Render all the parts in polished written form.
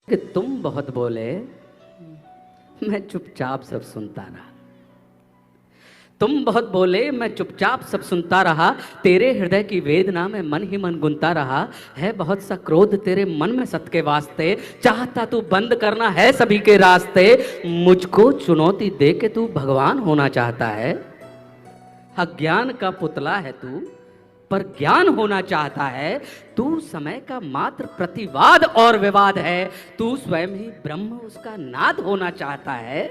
कि तुम बहुत बोले, मैं चुपचाप सब सुनता रहा। तुम बहुत बोले, मैं चुपचाप सब सुनता रहा। तेरे हृदय की वेदना में मन ही मन गुनता रहा। है बहुत सा क्रोध तेरे मन में सत के वास्ते, चाहता तू बंद करना है सभी के रास्ते। मुझको चुनौती दे के तू भगवान होना चाहता है। अज्ञान का पुतला है तू, पर ज्ञान होना चाहता है। तू समय का मात्र प्रतिवाद और विवाद है। तू स्वयं ही ब्रह्म उसका नाद होना चाहता है।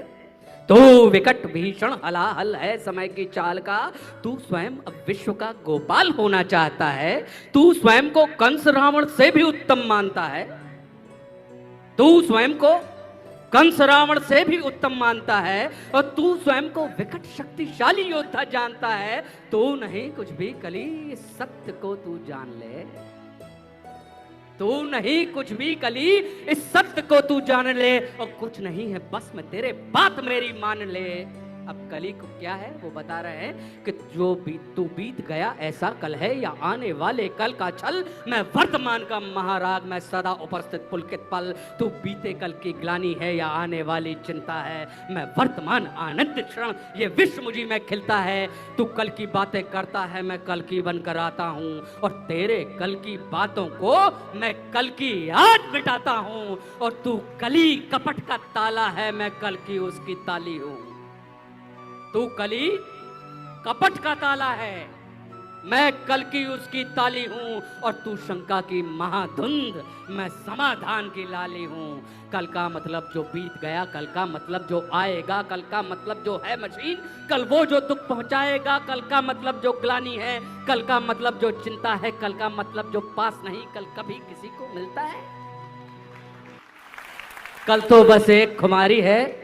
तू विकट भीषण हलाहल है समय की चाल का। तू स्वयं अब विश्व का गोपाल होना चाहता है। तू स्वयं को कंस रावण से भी उत्तम मानता है। तू स्वयं को कंस रावण से भी उत्तम मानता है और तू स्वयं को विकट शक्तिशाली योद्धा जानता है। तू नहीं कुछ भी कली, इस सत्य को तू जान ले। तू नहीं कुछ भी कली, इस सत्य को तू जान ले। और कुछ नहीं है बस में तेरे बात मेरी मान ले। अब कली को क्या है वो बता रहे हैं कि जो तू बीत गया ऐसा कल है या आने वाले कल का छल। मैं वर्तमान का महाराग, मैं सदा उपस्थित पुलकित पल। तू बीते कल की ग्लानी है या आने वाली चिंता है। मैं वर्तमान आनंद क्षण, ये विश्व मुझी में खिलता है। तू कल की बातें करता है, मैं कल की बनकर आता हूँ। और तेरे कल की बातों को मैं कल की आज मिटाता हूँ। और तू कली कपट का ताला है, मैं कल की उसकी ताली हूँ। तू कली कपट का ताला है, मैं कल की उसकी ताली हूं। और तू शंका की महाधुंध, मैं समाधान की लाली हूं। कल का मतलब जो बीत गया, कल का मतलब जो आएगा, कल का मतलब जो है मशीन, कल वो जो दुख पहुंचाएगा। कल का मतलब जो ग्लानी है, कल का मतलब जो चिंता है, कल का मतलब जो पास नहीं कल कभी किसी को मिलता है। कल तो बस एक खुमारी है,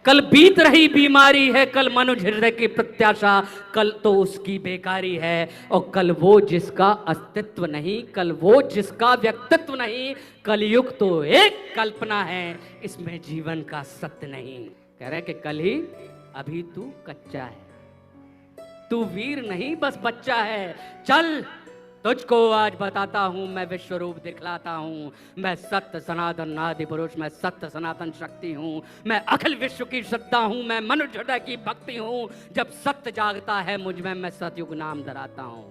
कल बीत रही बीमारी है, कल मनुष्य हृदय की प्रत्याशा, कल तो उसकी बेकारी है। और कल वो जिसका अस्तित्व नहीं, कल वो जिसका व्यक्तित्व नहीं। कलयुग तो एक कल्पना है, इसमें जीवन का सत्य नहीं। कह रहे कि कल ही अभी तू कच्चा है, तू वीर नहीं बस बच्चा है। चल तुझको आज बताता हूं, मैं विश्व रूप दिखलाता हूं। मैं सत्य सनातन आदि पुरुष, मैं सत्य सनातन शक्ति हूं। मैं अखिल विश्व की सत्ता हूं, मैं मनुष्य हृदय की भक्ति हूं। जब सत्य जागता है मुझ में, मैं सतयुग नाम धराता हूं।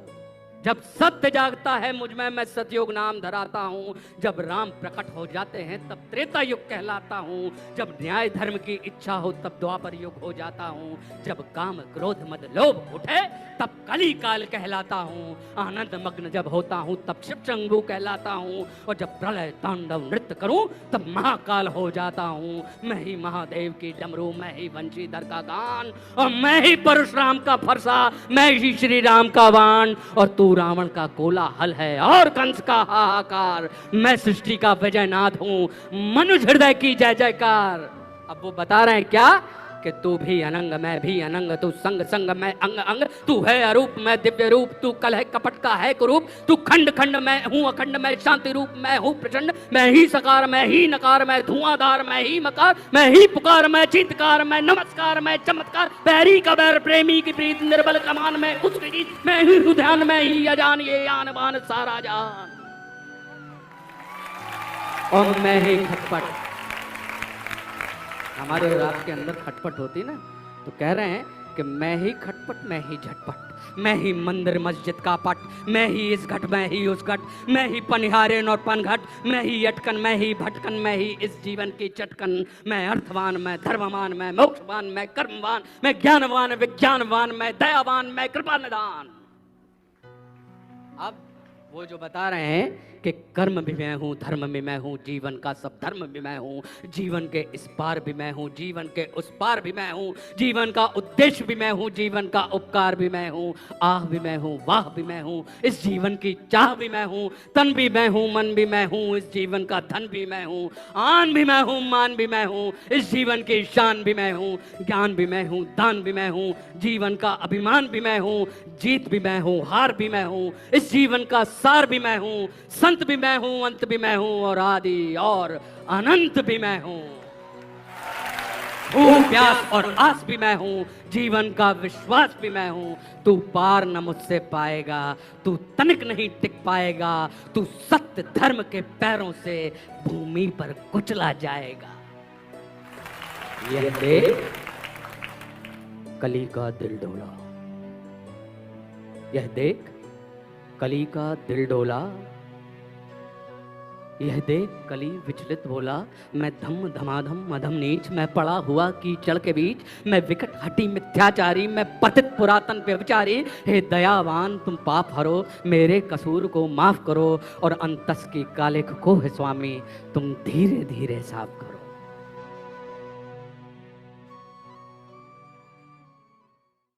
जब सत्य जागता है मुझ में, मैं सतयुग नाम धराता हूं। जब राम प्रकट हो जाते हैं तब त्रेता युग कहलाता हूं। जब न्याय धर्म की इच्छा हो तब द्वापर युग हो जाता हूं। जब काम क्रोध मद लोभ उठे तब कली काल कहलाता हूं। आनंद मग्न जब होता हूं तब शिव शंभु कहलाता हूं। और जब प्रलय तांडव नृत्य करूं तब महाकाल हो जाता हूं। मैं ही महादेव की डमरू, मैं ही वंशीधर का गान, और मैं ही परशुराम का फरसा, मैं ही श्री राम का बाण। और तू रावण का कोलाहल है और कंस का हाहाकार। मैं सृष्टि का विजयनाथ हूं, मनुष्य हृदय की जय जयकार। अब वो बता रहे हैं क्या कि तू भी अनंग मैं भी अनंग, तू संग संग मैं अंग अंग। तू है अरूप मैं दिव्य रूप, तू कल है कपट का है कुरूप। तू खंड खंड मैं हूँ अखंड, मैं शांति रूप मैं हूँ प्रचंड। मैं ही सकार मैं ही नकार, मैं धुआंधार मैं ही मकार। मैं ही पुकार मैं चीतकार, मैं नमस्कार मैं चमत्कार। बैरी का बैर प्रेमी की प्रीत, निर्बल कमान मैं उसकी जीत। मैं ही हूँ ध्यान मैं ही अजान, ये आन बान सारा जान। और मैं ही खटपट, हमारे और आपके अंदर खटपट होती ना, तो कह रहे हैं कि मैं ही खटपट मैं ही झटपट। मैं ही मंदिर मस्जिद का पट, मैं ही इस घट मैं ही उस घट। मैं ही पनिहारेन और पनघट, मैं ही अटकन मैं ही भटकन। मैं ही इस जीवन की चटकन। मैं अर्थवान मैं धर्मवान, मैं मोक्षवान मैं कर्मवान। मैं ज्ञानवान विज्ञानवान, मैं दयावान मैं कृपा निदान। अब वो जो बता रहे हैं कि कर्म भी मैं हूँ, धर्म भी मैं हूँ, जीवन का सब धर्म भी मैं हूँ। जीवन के इस पार भी मैं हूँ, जीवन के उस पार भी मैं हूँ। जीवन का उद्देश्य भी मैं हूँ, जीवन का उपकार भी मैं हूँ। आह भी मैं हूँ, वाह भी मैं हूँ, इस जीवन की चाह भी मैं हूँ। तन भी मैं हूँ, मन भी मैं हूँ, इस जीवन का धन भी मैं हूँ। आन भी मैं हूँ, मान भी मैं हूँ, इस जीवन की शान भी मैं हूँ। ज्ञान भी मैं हूँ, दान भी मैं हूँ, जीवन का अभिमान भी मैं हूँ। जीत भी मैं हूँ, हार भी मैं हूँ, इस जीवन का सार भी मैं हूँ। संत भी मैं हूं, अंत भी मैं हूं, और आदि और अनंत भी मैं हूं। भूख प्यास और आस भी मैं हूँ, जीवन का विश्वास भी मैं हूँ। तू पार न मुझसे पाएगा, तू तनिक नहीं टिक पाएगा, तू सत्य धर्म के पैरों से भूमि पर कुचला जाएगा। यह देख कली का दिल डोला, यह देख कली का दिल डोला, यह देख कली विचलित बोला। मैं धम धमाधम मधम नीच, मैं पड़ा हुआ कीचड़ के बीच, मैं विकट हटी मिथ्याचारी, मैं पतित पुरातन व्यभिचारी। हे दयावान तुम पाप हरो, मेरे कसूर को माफ करो, और अंतस की कालिख को है स्वामी तुम धीरे धीरे साफ करो।